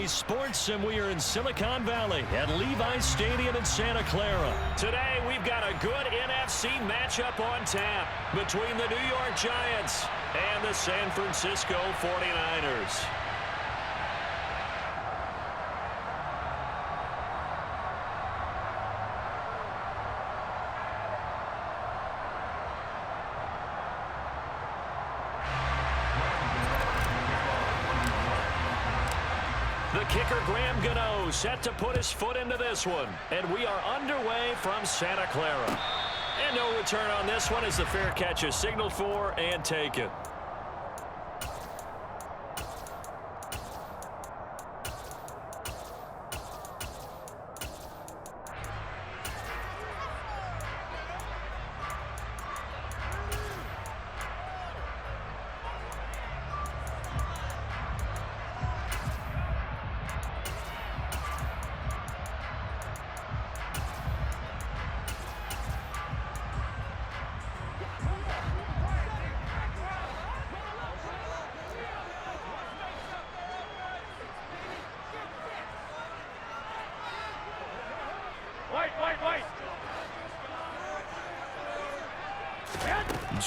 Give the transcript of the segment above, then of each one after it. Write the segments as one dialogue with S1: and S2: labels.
S1: Sports, and we are in Silicon Valley at Levi's Stadium in Santa Clara. Today, we've got a good NFC matchup on tap between the New York Giants and the San Francisco 49ers. The kicker, Graham Gano, set to put his foot into this one. And we are underway from Santa Clara. And no return on this one as the fair catch is signaled for and taken.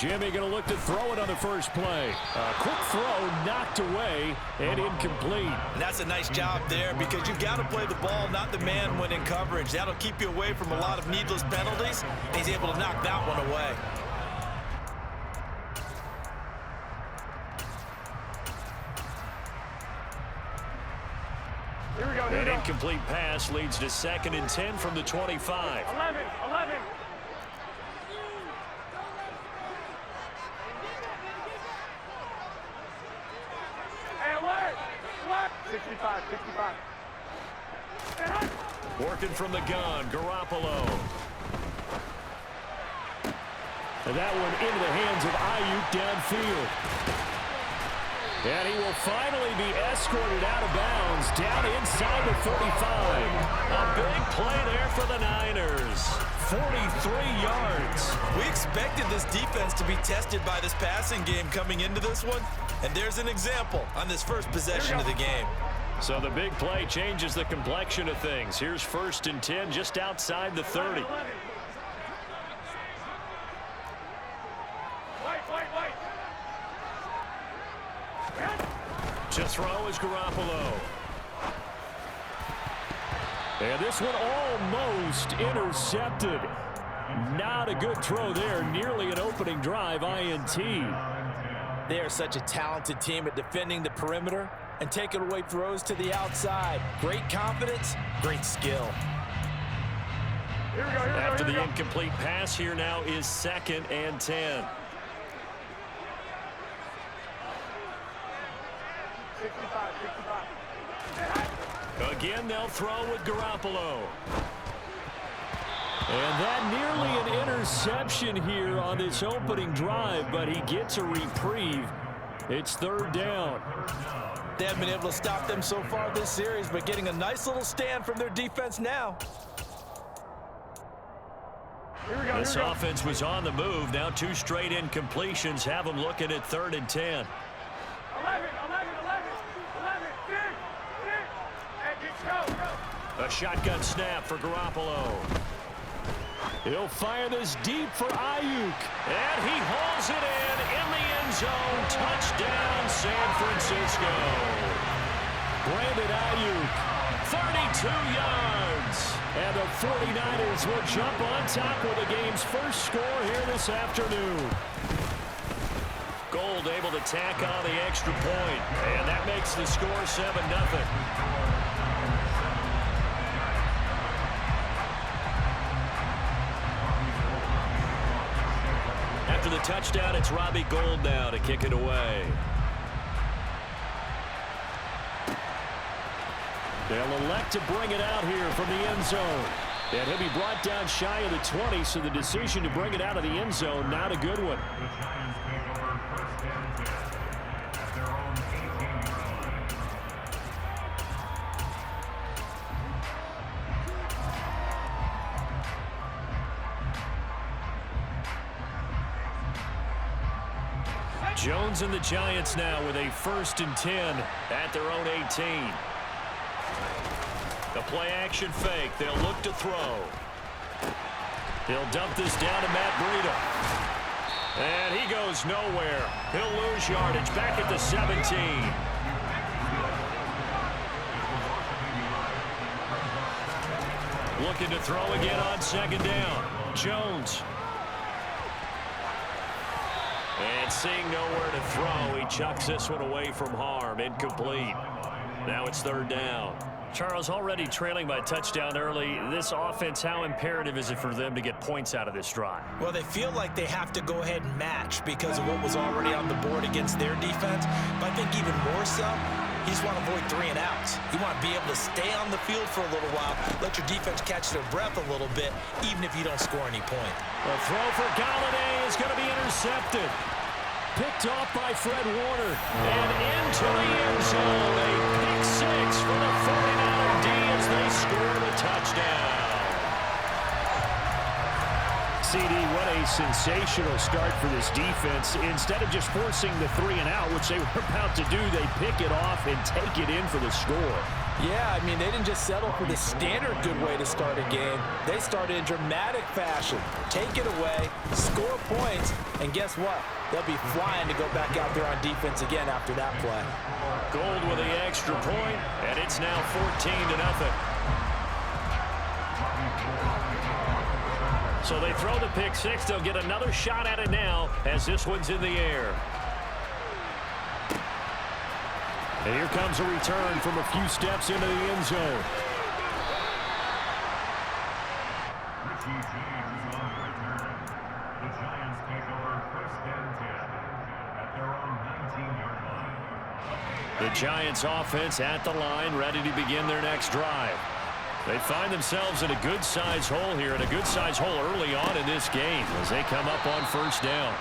S1: Jimmy going to look to throw it on the first play. A quick throw knocked away and incomplete.
S2: And that's a nice job there because you've got to play the ball, not the man when in coverage. That'll keep you away from a lot of needless penalties. He's able to knock that one away.
S3: Here we go.
S1: An incomplete pass leads to 2nd and 10 from the 25.
S3: 11. Hey, alert! 65.
S1: Working from the gun, Garoppolo. And that one into the hands of Ayuk downfield. And he will finally be escorted out of bounds down inside the 35. A big play there for the Niners. 43 yards.
S2: We expected this defense to be tested by this passing game coming into this one. And there's an example on this first possession of the game.
S1: So the big play changes the complexion of things. Here's 1st and 10 just outside the 30. To throw is Garoppolo. And this one almost intercepted. Not a good throw there. Nearly an opening drive INT.
S2: They are such a talented team at defending the perimeter and taking away throws to the outside. Great confidence, great skill.
S3: Here we go.
S1: After the incomplete pass, here now is 2nd and 10.
S3: 65.
S1: Again, they'll throw with Garoppolo. And that nearly an interception here on this opening drive, but he gets a reprieve. It's 3rd down.
S2: They haven't been able to stop them so far this series, but getting a nice little stand from their defense now.
S1: This offense was on the move. Now 2 straight incompletions have them looking at 3rd and 10.
S3: 11.
S1: A shotgun snap for Garoppolo. He'll fire this deep for Ayuk. And he hauls it in the end zone. Touchdown, San Francisco. Brandon Ayuk, 32 yards. And the 49ers will jump on top with the game's first score here this afternoon. Gold able to tack on the extra point. And that makes the score 7-0. After the touchdown, it's Robbie Gould now to kick it away. They'll elect to bring it out here from the end zone. And he'll be brought down shy of the 20, so the decision to bring it out of the end zone, not a good one. Jones and the Giants now with a 1st and 10 at their own 18. The play-action fake. They'll look to throw. He'll dump this down to Matt Breida. And he goes nowhere. He'll lose yardage back at the 17. Looking to throw again on second down. Jones. And seeing nowhere to throw, he chucks this one away from harm. Incomplete. Now it's third down.
S4: Charles, already trailing by a touchdown early. This offense, how imperative is it for them to get points out of this drive?
S2: Well, they feel like they have to go ahead and match because of what was already on the board against their defense. But I think even more so, you just want to avoid 3 and outs. You want to be able to stay on the field for a little while, let your defense catch their breath a little bit, even if you don't score any point.
S1: The throw for Galladay is going to be intercepted. Picked off by Fred Warner. And into the end zone. A pick 6 for the 49er D as they score the touchdown.
S4: CD, what a sensational start for this defense. Instead of just forcing the 3 and out, which they were about to do, they pick it off and take it in for the score.
S2: Yeah, I mean, they didn't just settle for the standard good way to start a game. They started in dramatic fashion. Take it away, score points, and guess what? They'll be flying to go back out there on defense again after that play.
S1: Gold with the extra point, and it's now 14-0. So they throw the pick 6. They'll get another shot at it now as this one's in the air. And here comes a return from a few steps into the end zone.
S5: The Giants take over first and 10 at their own 19-yard line.
S1: The Giants offense at the line, ready to begin their next drive. They find themselves in a good-sized hole here, and a good-sized hole early on in this game as they come up on first down.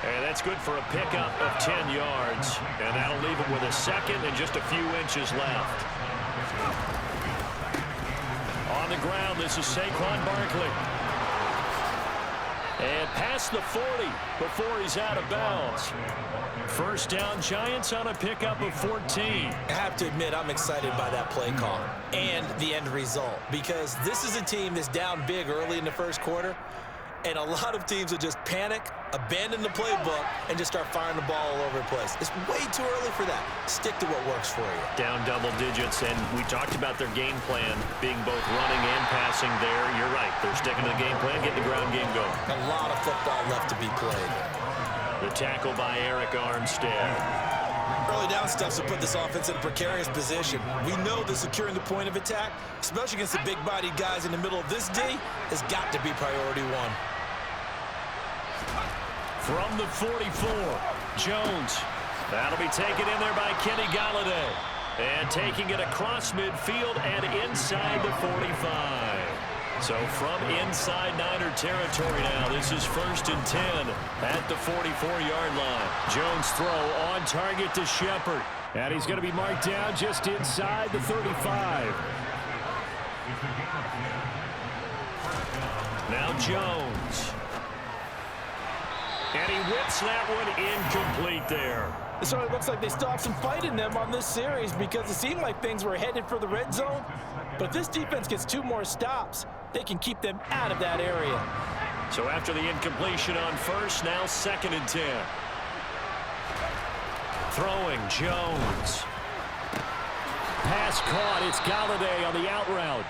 S1: And that's good for a pickup of 10 yards, and that'll leave them with a second and just a few inches left. On the ground, this is Saquon Barkley. And past the 40 before he's out of bounds. First down, Giants on a pickup of 14.
S2: I have to admit, I'm excited by that play call and the end result because this is a team that's down big early in the first quarter, and a lot of teams will just panic, abandon the playbook, and just start firing the ball all over the place. It's way too early for that. Stick to what works for you.
S1: Down double digits, and we talked about their game plan being both running and passing there. You're right. They're sticking to the game plan, getting the ground game going.
S2: A lot of football left to be played.
S1: The tackle by Eric Armstead.
S2: Early down stuff to put this offense in a precarious position. We know that securing the point of attack, especially against the big-bodied guys in the middle of this D, has got to be priority one.
S1: From the 44, Jones. That'll be taken in there by Kenny Galladay. And taking it across midfield and inside the 45. So from inside Niner territory now, this is first and 10 at the 44-yard line. Jones throw on target to Shepard. And he's going to be marked down just inside the 35. Now Jones. And he whips that one incomplete there.
S2: So it looks like they still have some fight in them on this series because it seemed like things were headed for the red zone. But if this defense gets 2 more stops, they can keep them out of that area.
S1: So after the incompletion on first, now second and 10. Throwing Jones. Pass caught. It's Galladay on the out route.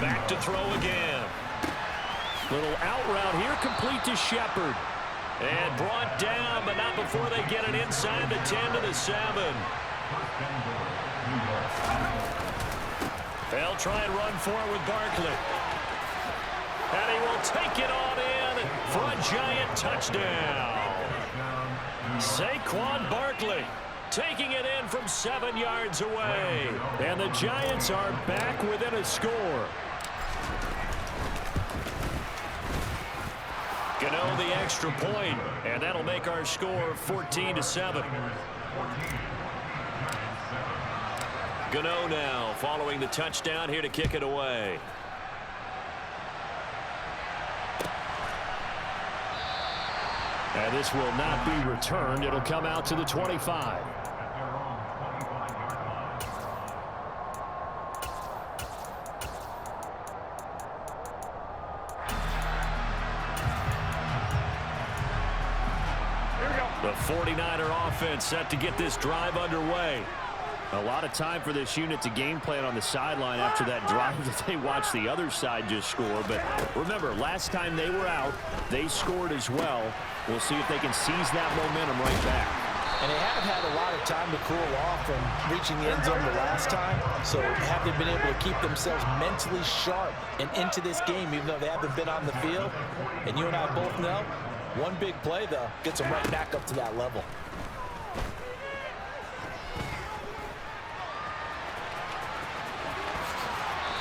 S1: Back to throw again. Little out route here, complete to Shepard. And brought down, but not before they get it inside the 10 to the 7. They'll try and run for it with Barkley. And he will take it on in for a giant touchdown. Saquon Barkley taking it in from 7 yards away. And the Giants are back within a score. Gano the extra point, and that'll make our score 14-7. Gano now following the touchdown here to kick it away. And this will not be returned. It'll come out to the 25. The 49er offense set to get this drive underway. A lot of time for this unit to game plan on the sideline after that drive that they watched the other side just score. But remember, last time they were out, they scored as well. We'll see if they can seize that momentum right back.
S2: And they have had a lot of time to cool off from reaching the end zone the last time. So have they been able to keep themselves mentally sharp and into this game, even though they haven't been on the field? And you and I both know, one big play, though, gets them right back up to that level.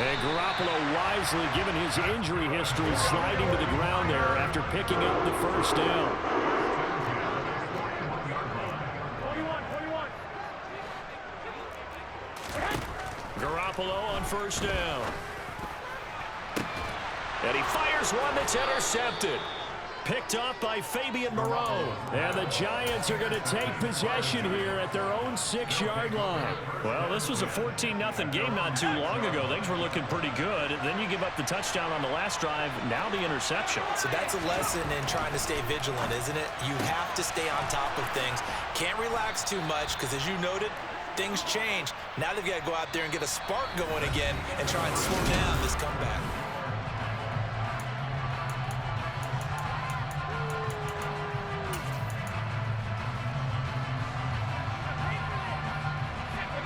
S1: And Garoppolo wisely, given his injury history, sliding to the ground there after picking up the first down.
S3: 41.
S1: Garoppolo on first down. And he fires one that's intercepted. Picked up by Fabian Moreau. And the Giants are going to take possession here at their own 6-yard line.
S4: Well, this was a 14-0 game not too long ago. Things were looking pretty good. Then you give up the touchdown on the last drive. Now the interception.
S2: So that's a lesson in trying to stay vigilant, isn't it? You have to stay on top of things. Can't relax too much because, as you noted, things change. Now they've got to go out there and get a spark going again and try and slow down this comeback.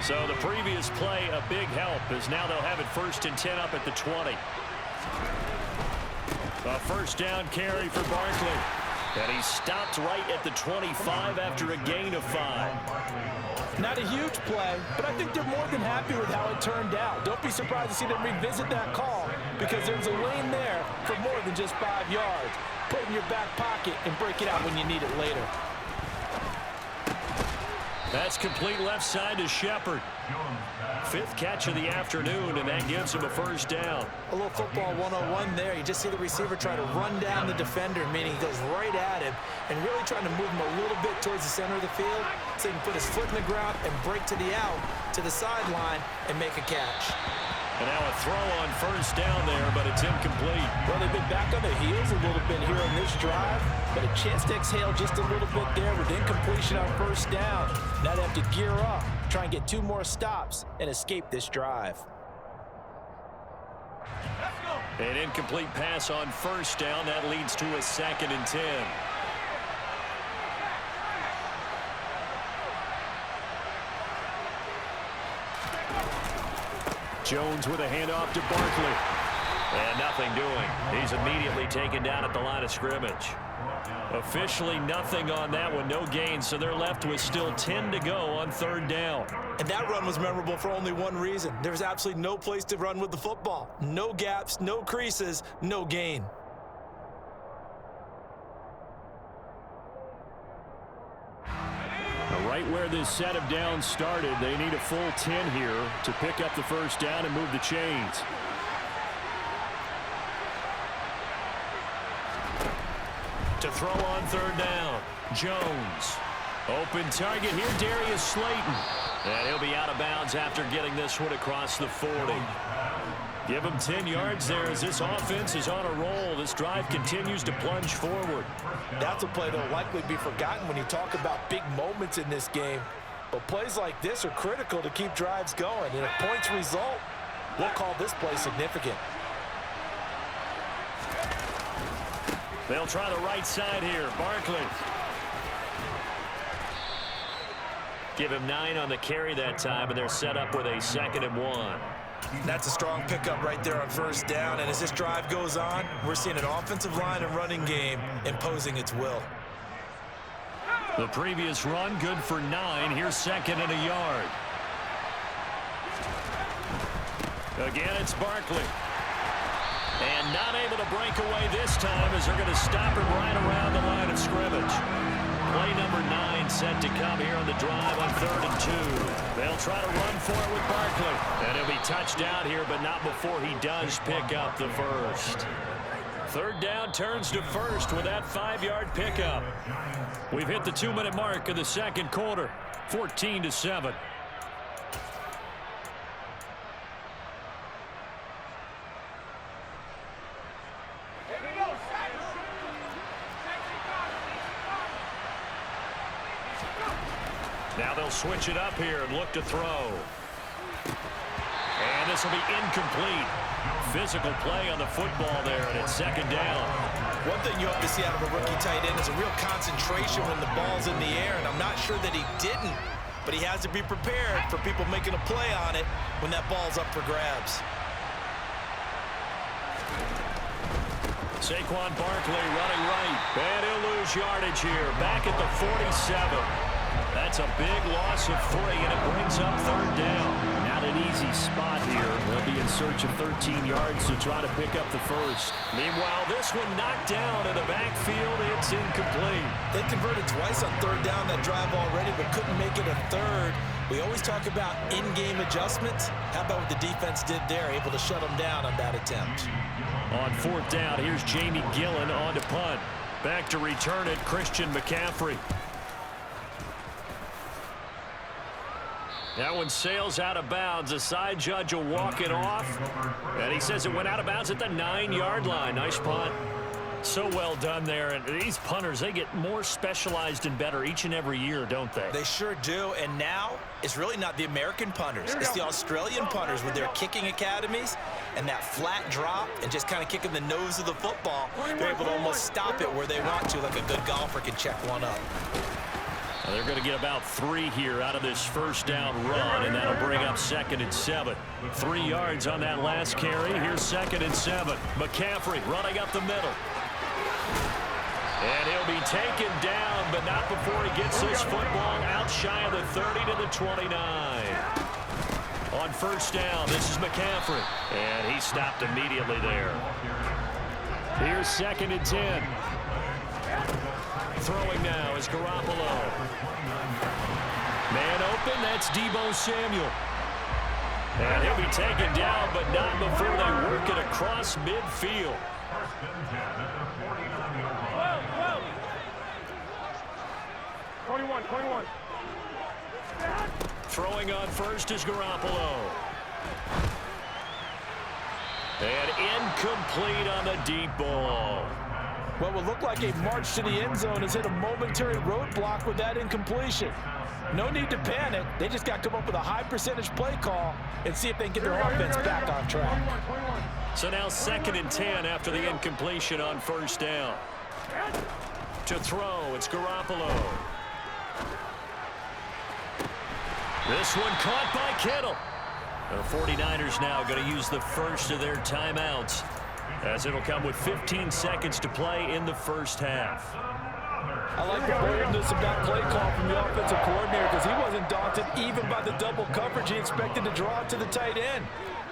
S1: So the previous play, a big help, as now they'll have it 1st and 10 up at the 20. A first down carry for Barkley. And he stopped right at the 25 after a gain of 5.
S2: Not a huge play, but I think they're more than happy with how it turned out. Don't be surprised to see them revisit that call because there's a lane there for more than just 5 yards. Put it in your back pocket and break it out when you need it later.
S1: That's complete left side to Shepard. 5th catch of the afternoon, and that gives him a first down.
S2: A little football 101 there. You just see the receiver try to run down the defender, meaning he goes right at him and really trying to move him a little bit towards the center of the field so he can put his foot in the ground and break to the out, to the sideline, and make a catch.
S1: And now a throw on first down there, but it's incomplete.
S2: Well, they've been back on their heels a little bit here on this drive, but a chance to exhale just a little bit there with incompletion on first down. Now they have to gear up, try and get 2 more stops, and escape this drive.
S1: An incomplete pass on first down. That leads to a 2nd and 10. Jones with a handoff to Barkley. And nothing doing. He's immediately taken down at the line of scrimmage. Officially nothing on that one. No gain, so they're left with still 10 to go on 3rd down.
S2: And that run was memorable for only one reason. There was absolutely no place to run with the football. No gaps, no creases, no gain.
S1: Right where this set of downs started, they need a full 10 here to pick up the first down and move the chains. To throw on 3rd down, Jones. Open target here, Darius Slayton. And he'll be out of bounds after getting this one across the 40. Give him 10 yards there as this offense is on a roll. This drive continues to plunge forward.
S2: That's a play that will likely be forgotten when you talk about big moments in this game. But plays like this are critical to keep drives going. And if points result, we'll call this play significant.
S1: They'll try the right side here. Barkley. Give him 9 on the carry that time, and they're set up with a 2nd and 1.
S2: That's a strong pickup right there on first down. And as this drive goes on, we're seeing an offensive line and running game imposing its will.
S1: The previous run good for 9. Here's 2nd and a yard. Again, it's Barkley. And not able to break away this time as they're going to stop him right around the line of scrimmage. Play number 9 set to come here on the drive on 3rd and 2. They'll try to run for it with Barkley. And he'll be touched out here, but not before he does pick up the first. Third down turns to first with that 5-yard pickup. We've hit the 2-minute mark of the second quarter. 14-7. Now they'll switch it up here and look to throw. And this will be incomplete. Physical play on the football there, and it's second down.
S2: One thing you hope to see out of a rookie tight end is a real concentration when the ball's in the air, and I'm not sure that he didn't, but he has to be prepared for people making a play on it when that ball's up for grabs.
S1: Saquon Barkley running right, and he'll lose yardage here, back at the 47. That's a big loss of 3, and it brings up third down.
S4: Not an easy spot here. They'll be in search of 13 yards to try to pick up the first.
S1: Meanwhile, this one knocked down in the backfield. It's incomplete.
S2: They converted twice on third down that drive already, but couldn't make it a third. We always talk about in-game adjustments. How about what the defense did there, able to shut them down on that attempt?
S1: On fourth down, here's Jamie Gillen on to punt. Back to return it, Christian McCaffrey. That one sails out of bounds. The side judge will walk it off. And he says it went out of bounds at the 9-yard line. Nice punt. So well done there. And these punters, they get more specialized and better each and every year, don't they?
S2: They sure do. And now it's really not the American punters. It's the Australian punters with their kicking academies and that flat drop and just kind of kicking the nose of the football. They're able to almost stop it where they want to, like a good golfer can check one up.
S1: They're going to get about 3 here out of this first down run, and that'll bring up 2nd and 7. 3 yards on that last carry. Here's 2nd and 7. McCaffrey running up the middle. And he'll be taken down, but not before he gets this football out shy of the 30 to the 29. On first down, this is McCaffrey. And he stopped immediately there. Here's 2nd and 10. Throwing now is Garoppolo. Man open, that's Deebo Samuel. And he'll be taken down, but not before they work it across midfield.
S3: 21.
S1: Throwing on first is Garoppolo. And incomplete on the deep ball.
S2: What will look like a march to the end zone has hit a momentary roadblock with that incompletion. No need to panic. They just got to come up with a high percentage play call and see if they can get their offense back on track.
S1: So now 2nd and 10 after the incompletion on first down. To throw, it's Garoppolo. This one caught by Kittle. The 49ers now going to use the first of their timeouts, as it'll come with 15 seconds to play in the first half.
S2: I like the boldness of that play call from the offensive coordinator, because he wasn't daunted even by the double coverage he expected to draw to the tight end.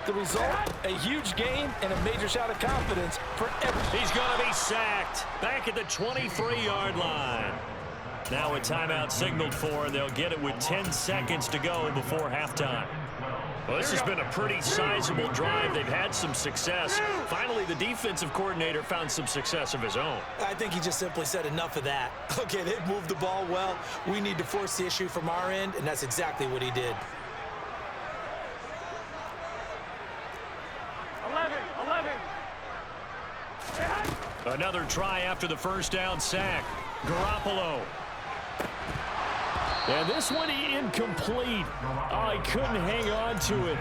S2: The result, a huge gain and a major shot of confidence for everyone.
S1: He's going to be sacked back at the 23-yard line. Now a timeout signaled for, and they'll get it with 10 seconds to go before halftime. Well, this has been a pretty sizable drive. They've had some success. Finally, the defensive coordinator found some success of his own.
S2: I think he just simply said enough of that. Okay, they've moved the ball well. We need to force the issue from our end, and that's exactly what he did.
S3: 11.
S1: Another try after the first down sack. Garoppolo. And this one incomplete. Oh, he couldn't hang on to it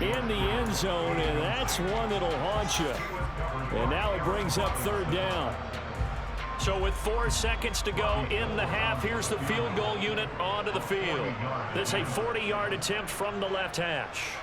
S1: in the end zone, and that's one that'll haunt you. And now it brings up third down. So with 4 seconds to go in the half, here's the field goal unit onto the field. This is a 40-yard attempt from the left hash.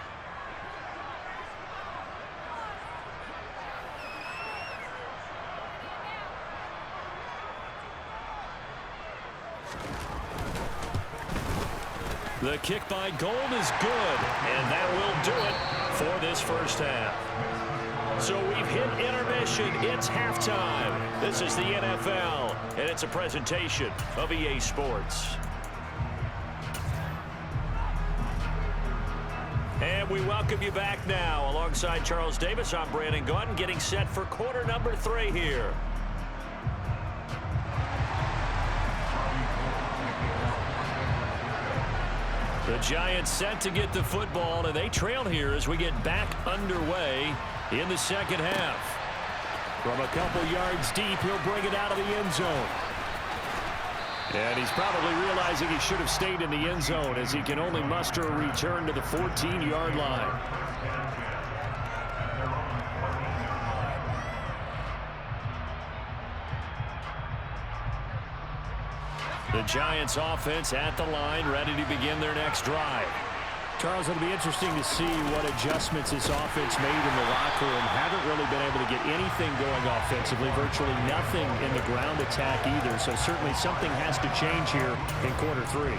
S1: The kick by Gold is good, and that will do it for this first half. So we've hit intermission. It's halftime. This is the NFL, and it's a presentation of EA Sports. And we welcome you back now. Alongside Charles Davis, I'm Brandon Gaudin, getting set for quarter number 3 here. The Giants set to get the football, and they trail here as we get back underway in the second half. From a couple yards deep, he'll bring it out of the end zone. And he's probably realizing he should have stayed in the end zone as he can only muster a return to the 14-yard line. The Giants offense at the line, ready to begin their next drive. Charles, it'll be interesting to see what adjustments this offense made in the locker room. Haven't really been able to get anything going offensively, virtually nothing in the ground attack either. So certainly something has to change here in quarter 3.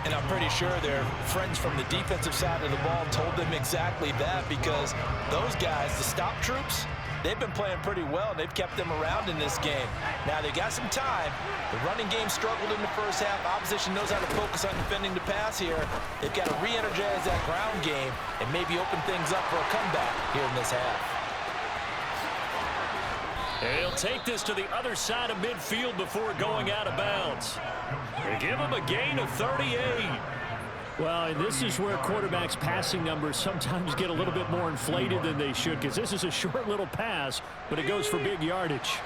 S2: And I'm pretty sure their friends from the defensive side of the ball told them exactly that, because those guys, the stop troops, they've been playing pretty well. They've kept them around in this game. Now they got some time. The running game struggled in the first half. Opposition knows how to focus on defending the pass here. They've got to re-energize that ground game and maybe open things up for a comeback here in this half.
S1: And he'll take this to the other side of midfield before going out of bounds. They give him a gain of 38. Well, and this is where quarterbacks' passing numbers sometimes get a little bit more inflated than they should, because this is a short little pass, but it goes for big yardage.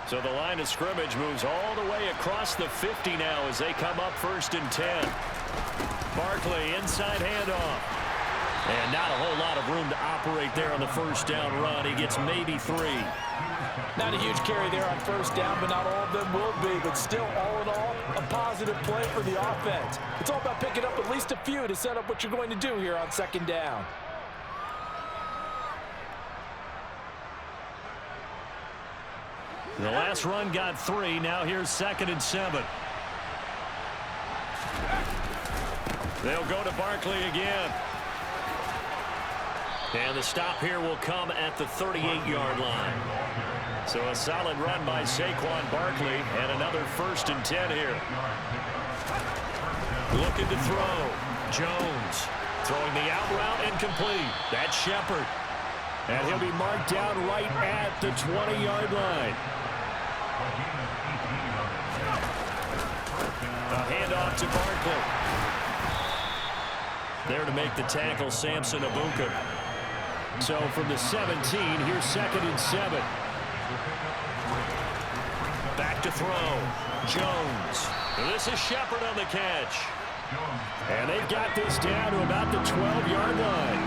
S1: So the line of scrimmage moves all the way across the 50 now as they come up 1st and 10. Barkley, inside handoff. And not a whole lot of room to operate there on the first down run. He gets maybe 3.
S2: Not a huge carry there on first down, but not all of them will be. But still, all in all, a positive play for the offense. It's all about picking up at least a few to set up what you're going to do here on 2nd down.
S1: The last run got 3. Now here's 2nd and 7. They'll go to Barkley again. And the stop here will come at the 38-yard line. So a solid run by Saquon Barkley, and another 1st and 10 here. Looking to throw. Jones throwing the out route incomplete. That's Shepard. And he'll be marked down right at the 20-yard line. A handoff to Barkley. There to make the tackle, Samson Abuka. So from the 17, here's 2nd and 7. Back to throw. Jones. This is Shepard on the catch. And they've got this down to about the 12-yard line.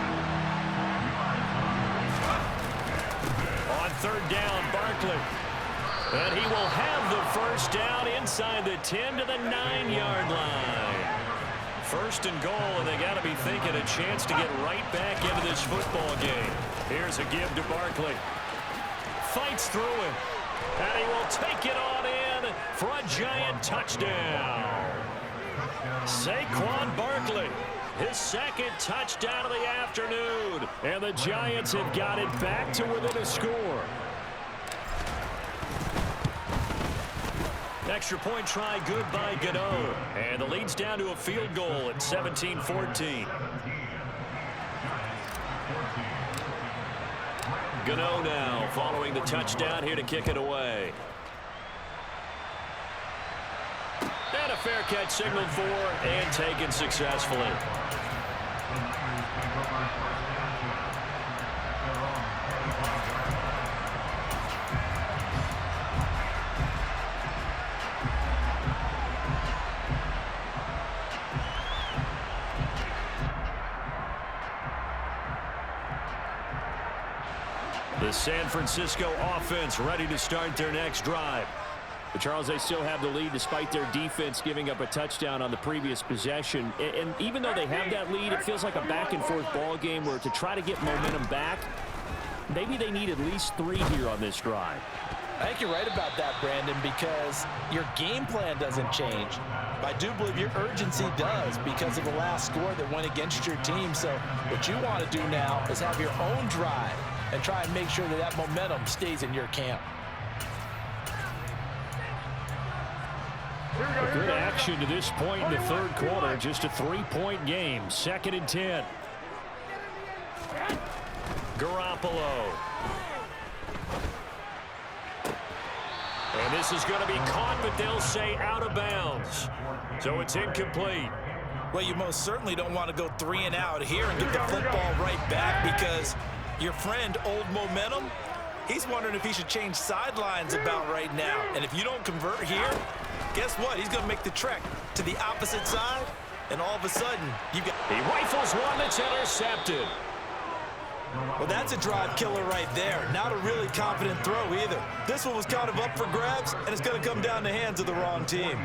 S1: On 3rd down, Barkley. And he will have the first down inside the 10 to the 9-yard line. 1st and goal, and they got to be thinking a chance to get right back into this football game. Here's a give to Barkley. Fights through it. And he will take it on in for a Giant touchdown. Saquon Barkley, his 2nd touchdown of the afternoon. And the Giants have got it back to within a score. Extra point try good by Gano. And the lead's down to a field goal at 17-14. Gano now following the touchdown here to kick it away. And a fair catch signaled for and taken successfully. The San Francisco offense ready to start their next drive. But Charles, they still have the lead despite their defense giving up a touchdown on the previous possession. And even though they have that lead, it feels like a back-and-forth ball game where to try to get momentum back, maybe they need at least 3 here on this drive.
S2: I think you're right about that, Brandon, because your game plan doesn't change. I do believe your urgency does because of the last score that went against your team. So what you want to do now is have your own drive and try and make sure that that momentum stays in your camp.
S1: Good action to this point in the 3rd quarter. Just a 3-point game. 2nd and 10. Garoppolo. And this is going to be caught, but they'll say out of bounds. So it's incomplete.
S2: Well, you most certainly don't want to go 3 and out here and get the football right back, because your friend, Old Momentum, he's wondering if he should change sidelines about right now. And if you don't convert here, guess what? He's going to make the trek to the opposite side, and all of a sudden, you got...
S1: He rifles one that's intercepted.
S2: Well, that's a drive killer right there. Not a really confident throw either. This one was kind of up for grabs, and it's going to come down the hands of the wrong team.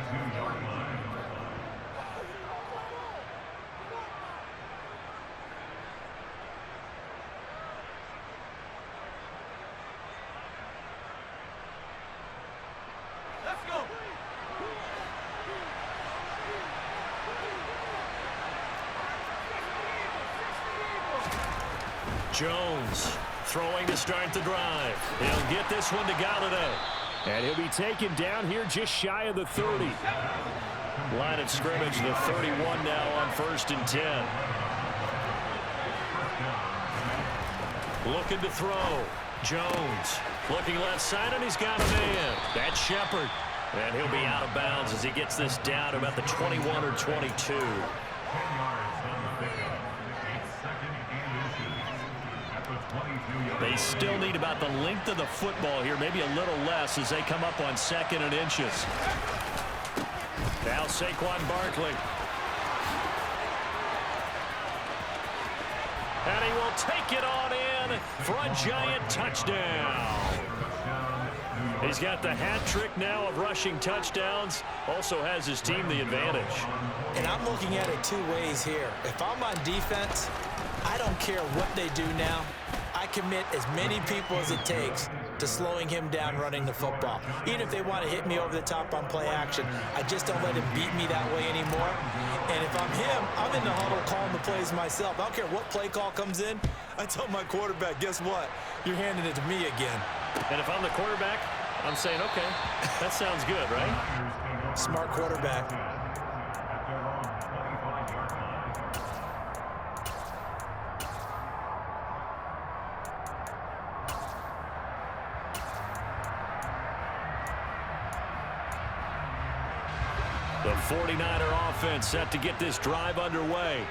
S1: Jones throwing to start the drive. He'll get this one to Galladay.
S4: And he'll be taken down here just shy of the 30.
S1: Line of scrimmage, the 31 now on 1st and 10. Looking to throw. Jones looking left side, and he's got a man. That's Shepard. And he'll be out of bounds as he gets this down to about the 21 or 22.
S4: They still need about the length of the football here, maybe a little less as they come up on 2nd and inches.
S1: Now Saquon Barkley. And he will take it on in for a giant touchdown.
S4: He's got the hat trick now of rushing touchdowns. Also has his team the advantage.
S2: And I'm looking at it 2 ways here. If I'm on defense, I don't care what they do now. I commit as many people as it takes to slowing him down running the football. Even if they want to hit me over the top on play action, I just don't let him beat me that way anymore. And if I'm him, I'm in the huddle calling the plays myself. I don't care what play call comes in. I tell my quarterback, guess what? You're handing it to me again.
S1: And if I'm the quarterback, I'm saying, okay, that sounds good, right?
S2: Smart quarterback.
S1: The 49er offense set to get this drive underway.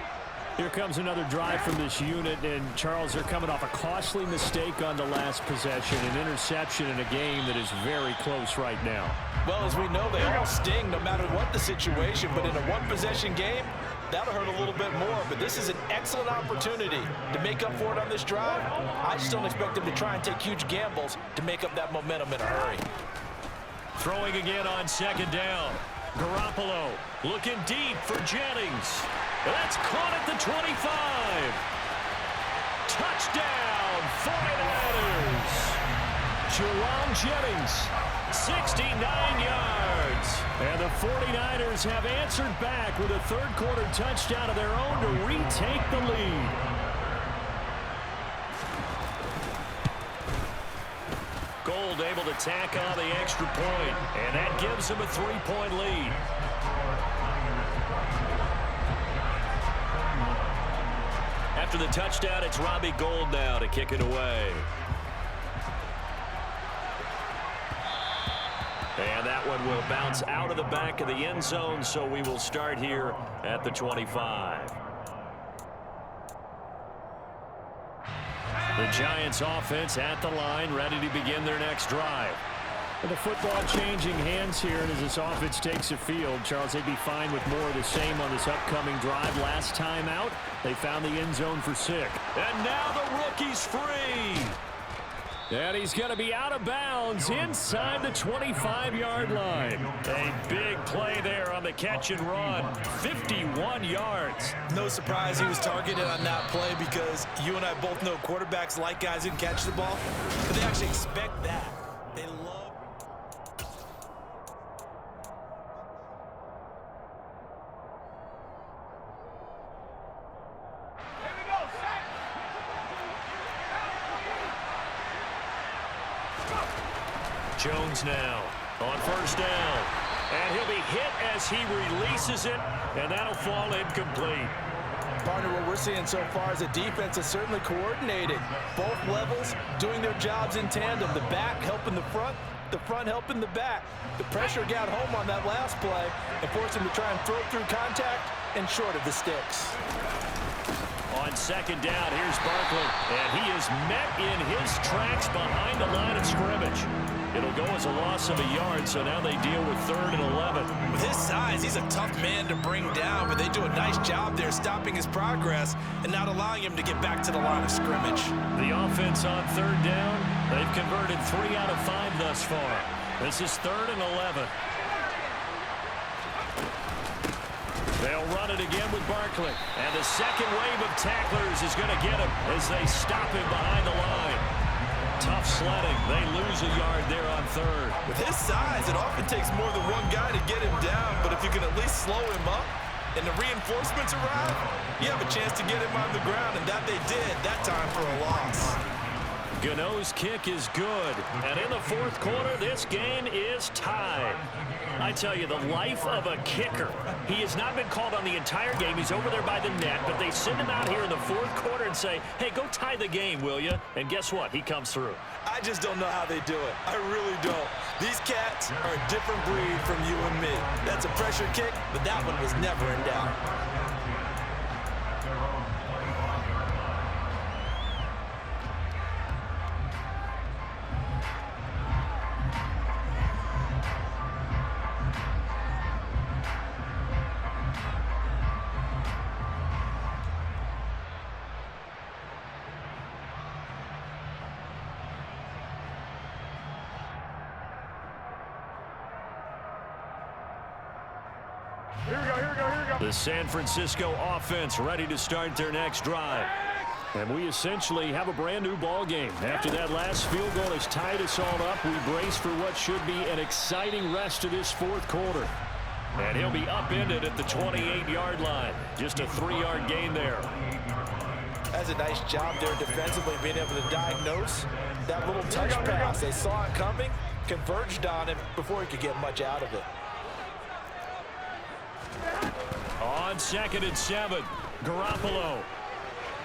S4: Here comes another drive from this unit, and Charles, they're coming off a costly mistake on the last possession, an interception in a game that is very close right now.
S2: Well, as we know, they all sting no matter what the situation, but in a one-possession game, that'll hurt a little bit more. But this is an excellent opportunity to make up for it on this drive. I just don't expect them to try and take huge gambles to make up that momentum in a hurry.
S1: Throwing again on 2nd down. Garoppolo looking deep for Jennings. That's caught at the 25. Touchdown, 49ers. Jerome Jennings, 69 yards.
S4: And the 49ers have answered back with a 3rd quarter touchdown of their own to retake the lead.
S1: Gold able to tack on the extra point, and that gives them a 3-point lead. After the touchdown, it's Robbie Gould now to kick it away. And that one will bounce out of the back of the end zone, so we will start here at the 25. The Giants offense at the line, ready to begin their next drive.
S4: With the football changing hands here, and as this offense takes the field, Charles, they'd be fine with more of the same on this upcoming drive. Last time out, they found the end zone for 6.
S1: And now the rookie's free.
S4: And he's going to be out of bounds inside the 25-yard line.
S1: A big play there on the catch and run. 51 yards.
S2: No surprise he was targeted on that play, because you and I both know quarterbacks like guys who can catch the ball, but they actually expect that. They love.
S1: Jones now on 1st down. And he'll be hit as he releases it, and that'll fall incomplete.
S2: Partner, what we're seeing so far is the defense is certainly coordinated. Both levels doing their jobs in tandem. The back helping the front helping the back. The pressure got home on that last play and forced him to try and throw through contact and short of the sticks.
S1: On second down, here's Barkley, and he is met in his tracks behind the line of scrimmage. It'll go as a loss of a yard, so now they deal with 3rd and 11.
S2: With his size, he's a tough man to bring down, but they do a nice job there stopping his progress and not allowing him to get back to the line of scrimmage.
S1: The offense on 3rd down, they've converted 3 out of 5 thus far. This is 3rd and 11. They'll run it again with Barkley. And the second wave of tacklers is going to get him as they stop him behind the line. Tough sledding. They lose a yard there on 3rd.
S2: With his size, it often takes more than one guy to get him down, but if you can at least slow him up and the reinforcements arrive, you have a chance to get him on the ground, and that they did that time for a loss.
S1: Gano's kick is good. And in the 4th quarter, this game is tied. I tell you, the life of a kicker. He has not been called on the entire game. He's over there by the net, but they send him out here in the 4th quarter and say, hey, go tie the game, will you? And guess what? He comes through.
S2: I just don't know how they do it. I really don't. These cats are a different breed from you and me. That's a pressure kick, but that one was never in doubt.
S1: The San Francisco offense ready to start their next drive. And we essentially have a brand new ball game. After that last field goal has tied us all up, we brace for what should be an exciting rest of this 4th quarter. And he'll be upended at the 28-yard line. Just a 3-yard gain there.
S2: That's a nice job there defensively, being able to diagnose that little touch pass. They saw it coming, converged on him before he could get much out of it.
S1: On 2nd and 7, Garoppolo.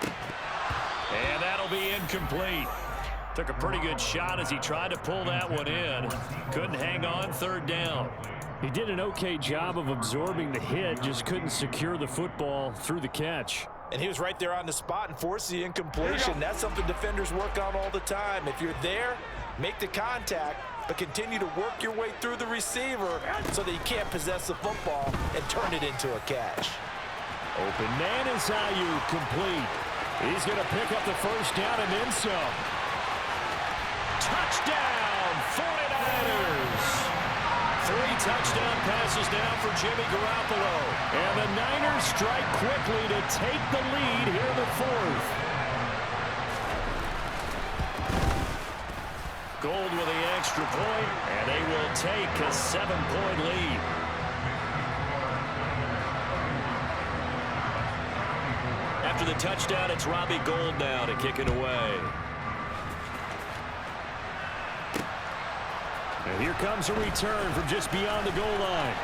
S1: And that'll be incomplete. Took a pretty good shot as he tried to pull that one in. Couldn't hang on 3rd down.
S4: He did an okay job of absorbing the hit, just couldn't secure the football through the catch.
S2: And he was right there on the spot and forced the incompletion. That's something defenders work on all the time. If you're there, make the contact, but continue to work your way through the receiver so that you can't possess the football and turn it into a catch.
S1: Open man is Ayuk, complete. He's going to pick up the 1st down and then some. Touchdown, 49ers. 3 touchdown passes now for Jimmy Garoppolo. And the Niners strike quickly to take the lead here in the 4th. Gold with the extra point, and they will take a 7-point lead. After the touchdown, it's Robbie Gould now to kick it away. And here comes a return from just beyond the goal line.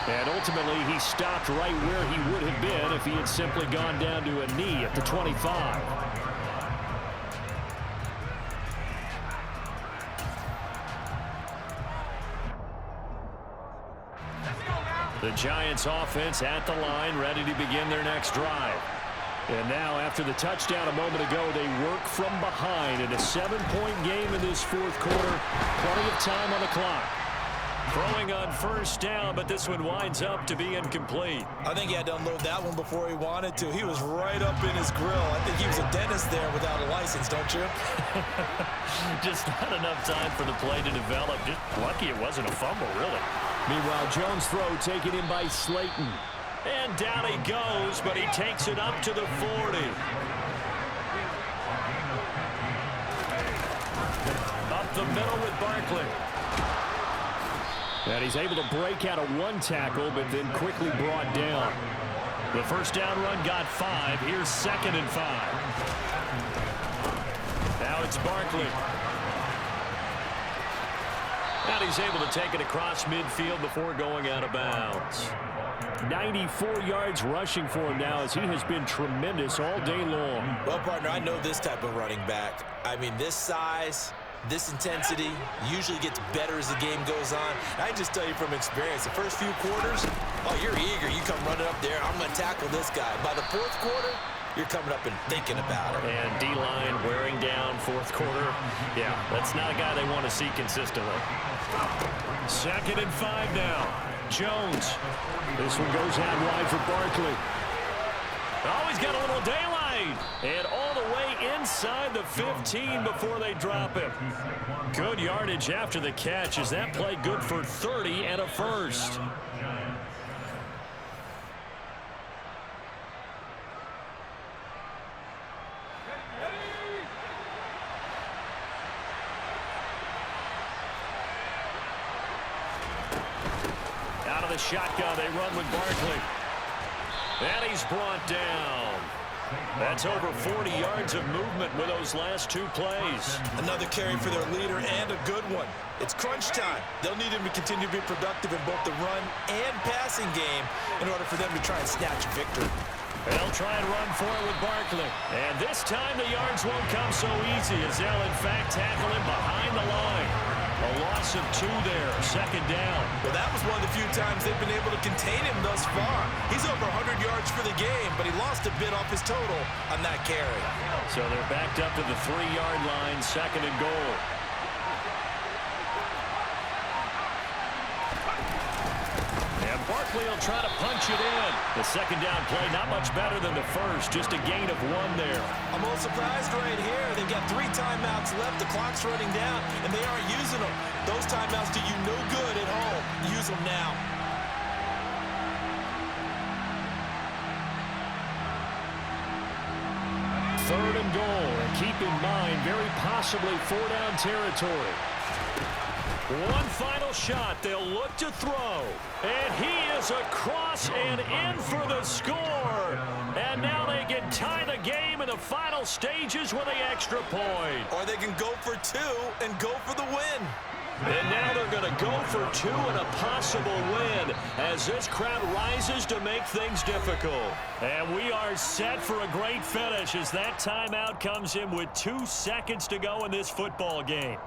S1: And ultimately, he stopped right where he would have been if he had simply gone down to a knee at the 25. The Giants offense at the line, ready to begin their next drive. And now, after the touchdown a moment ago, they work from behind in a 7-point game in this 4th quarter. Plenty of time on the clock. Throwing on 1st down, but this one winds up to be incomplete.
S2: I think he had to unload that one before he wanted to. He was right up in his grill. I think he was a dentist there without a license, don't you?
S1: Just not enough time for the play to develop. Just lucky it wasn't a fumble, really. Meanwhile, Jones' throw taken in by Slayton. And down he goes, but he takes it up to the 40. Up the middle with Barkley. And he's able to break out of 1 tackle, but then quickly brought down. The 1st down run got 5. Here's 2nd and 5. Now it's Barkley. And he's able to take it across midfield before going out of bounds.
S4: 94 yards rushing for him now as he has been tremendous all day long.
S2: Well, partner, I know this type of running back. I mean, this size, this intensity usually gets better as the game goes on. I just tell you from experience, the first few quarters, oh, you're eager. You come running up there, I'm going to tackle this guy. By the fourth quarter, you're coming up and thinking about it.
S1: And D-line wearing down fourth quarter. Yeah, that's not a guy they want to see consistently. 2nd and 5 now. Jones.
S4: This one goes out wide for Barkley.
S1: Oh, he's got a little daylight. And all the way inside the 15 before they drop him. Good yardage after the catch. Is that play good for 30 and a first? Out of the shotgun, they run with Barkley. And he's brought down. That's over 40 yards of movement with those last 2 plays.
S2: Another carry for their leader and a good one. It's crunch time. They'll need him to continue to be productive in both the run and passing game in order for them to try and snatch a victory.
S1: They'll try and run for it with Barkley. And this time the yards won't come so easy as they'll in fact tackle him behind the line. A loss of 2 there, 2nd down.
S2: Well, that was one of the few times they've been able to contain him thus far. He's over 100 yards for the game, but he lost a bit off his total on that carry.
S1: So they're backed up to the 3-yard line, 2nd and goal. And Barkley will try to punch it in. The 2nd down play, not much better than the first, just a gain of 1 there.
S2: I'm a little surprised right here. They've got 3 timeouts left. The clock's running down, and they aren't using them. Those timeouts do you no good at home. Use them now.
S1: Third and goal, and keep in mind, very possibly 4-down territory. One final shot. They'll look to throw. And he is across and in for the score. And now they can tie the game in the final stages with the extra point.
S2: Or they can go for 2 and go for the win.
S1: And now they're going to go for 2 and a possible win as this crowd rises to make things difficult. And we are set for a great finish as that timeout comes in with 2 seconds to go in this football game.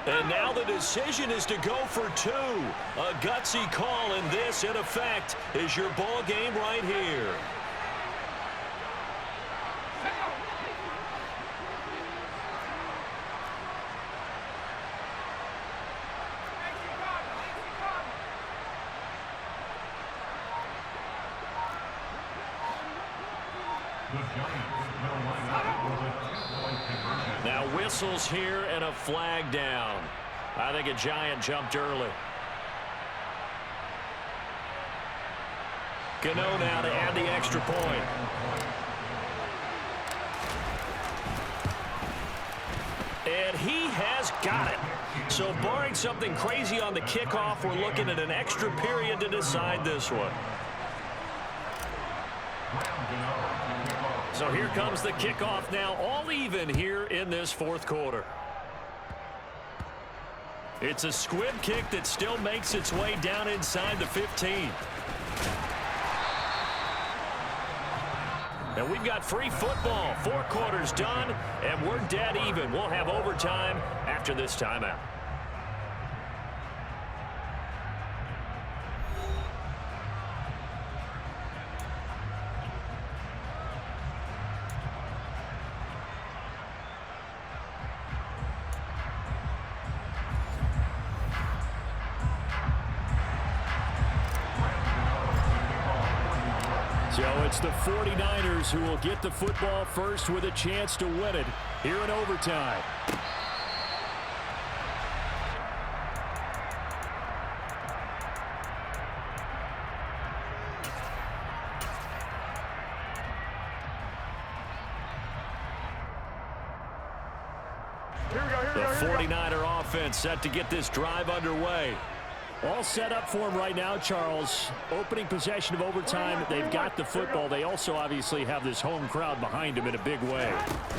S1: And now the decision is to go for 2. A gutsy call, and this, in effect, is your ball game right here. Now whistles here and a flag down. I think a Giant jumped early. Gano now to add the extra point. And he has got it. So barring something crazy on the kickoff, we're looking at an extra period to decide this one. So here comes the kickoff now, all even here in this 4th quarter. It's a squib kick that still makes its way down inside the 15. And we've got free football. 4 quarters done, and we're dead even. We'll have overtime after this timeout. So it's the 49ers who will get the football first with a chance to win it here in overtime. The 49er offense set to get this drive underway.
S4: All set up for him right now, Charles. Opening possession of overtime. They've got the football. They also obviously have this home crowd behind them in a big way.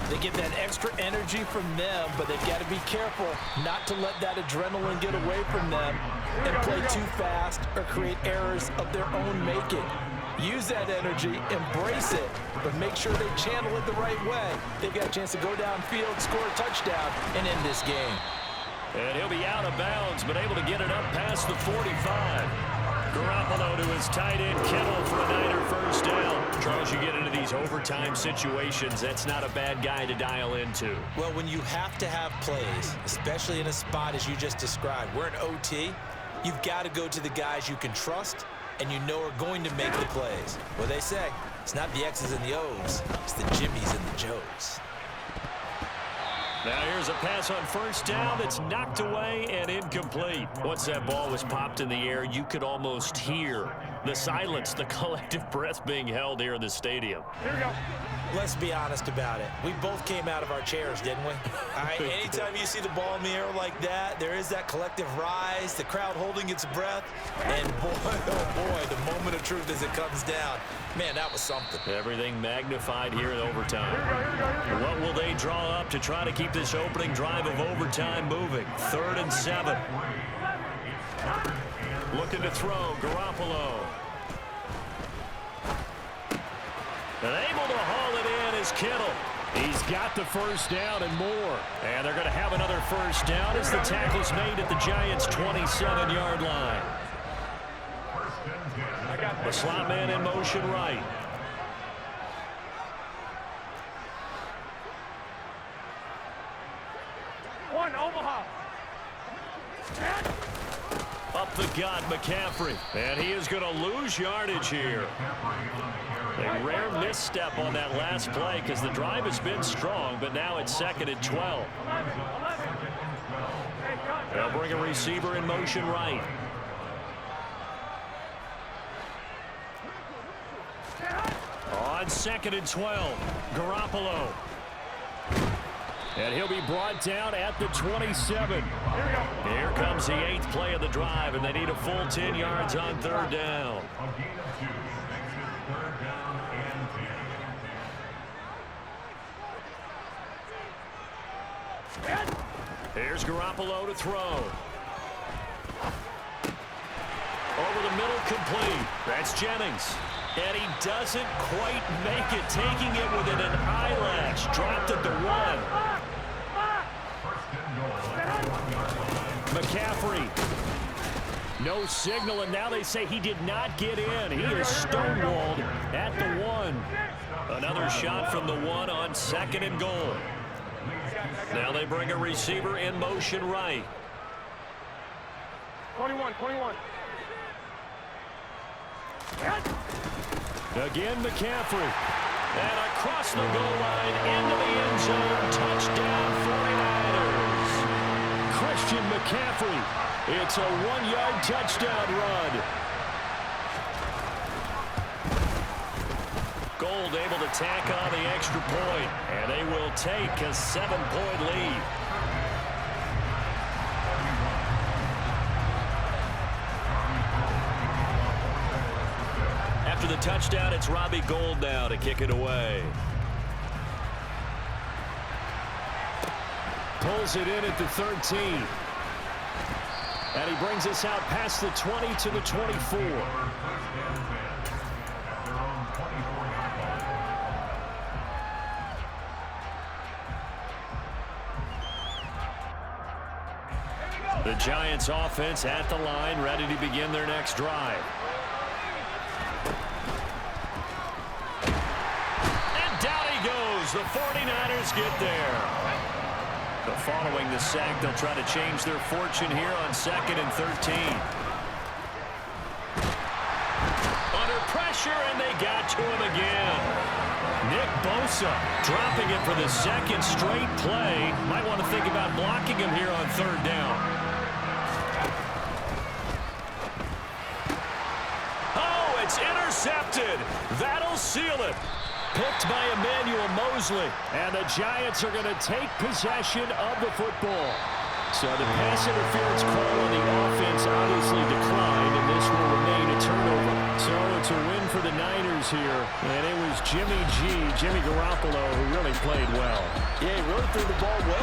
S2: They get that extra energy from them, but they've got to be careful not to let that adrenaline get away from them and play too fast or create errors of their own making. Use that energy, embrace it, but make sure they channel it the right way. They've got a chance to go downfield, score a touchdown, and end this game.
S1: And he'll be out of bounds, but able to get it up past the 45. Garoppolo to his tight end, Kittle, for a Niner first down. Charles, you get into these overtime situations, that's not a bad guy to dial into.
S2: Well, when you have to have plays, especially in a spot as you just described, we're in OT, you've got to go to the guys you can trust and you know are going to make the plays. What they say, it's not the X's and the O's, it's the Jimmies and the Joes.
S1: Now here's a pass on first down that's knocked away and incomplete. Once that ball was popped in the air, you could almost hear the silence, the collective breath being held here in the stadium.
S3: Here we go.
S2: Let's be honest about it. We both came out of our chairs, didn't we? All right, anytime you see the ball in the air like that, there is that collective rise, the crowd holding its breath, and boy, oh boy, the moment of truth as it comes down. Man, that was something.
S1: Everything magnified here in overtime. What will they draw up to try to keep this opening drive of overtime moving? 3rd and 7. Looking to throw, Garoppolo. And able to haul it in is Kittle.
S4: He's got the first down and more.
S1: And they're going to have another first down as the tackle's made at the Giants' 27-yard line. The slot man in motion right.
S3: One, Omaha.
S1: Up the gut, McCaffrey. And he is going to lose yardage here. A rare misstep on that last play because the drive has been strong, but now it's 2nd and 12. They'll bring a receiver in motion right. On 2nd and 12, Garoppolo. And he'll be brought down at the 27. Here comes the 8th play of the drive, and they need a full 10 yards on 3rd down. Here's Garoppolo to throw. Over the middle, complete. That's Jennings. And he doesn't quite make it, taking it within an eyelash. Dropped at the 1. McCaffrey. No signal, and now they say he did not get in. He is stonewalled at the 1. Another shot from the 1 on 2nd and goal. Now they bring a receiver in motion right.
S3: 21.
S1: Again, McCaffrey. And across the goal line into the end zone. Touchdown, 49ers. Christian McCaffrey. It's a 1-yard touchdown run. Gold able to tack on the extra point, and they will take a 7-point lead. After the touchdown, it's Robbie Gould now to kick it away. Pulls it in at the 13. And he brings us out past the 20 to the 24. The Giants offense at the line, ready to begin their next drive. And down he goes. The 49ers get there. Following the sack, they'll try to change their fortune here on 2nd and 13. Under pressure, and they got to him again. Nick Bosa dropping it for the 2nd straight play. Might want to think about blocking him here on 3rd down. Oh, it's intercepted. That'll seal it. Picked by Emmanuel Mosley.
S4: And the Giants are going to take possession of the football. So the pass interference call on the offense obviously declined, and this will remain a turnover. So it's a win for the Niners here, and it was Jimmy Garoppolo, who really played well.
S2: Yeah, he really threw the ball well.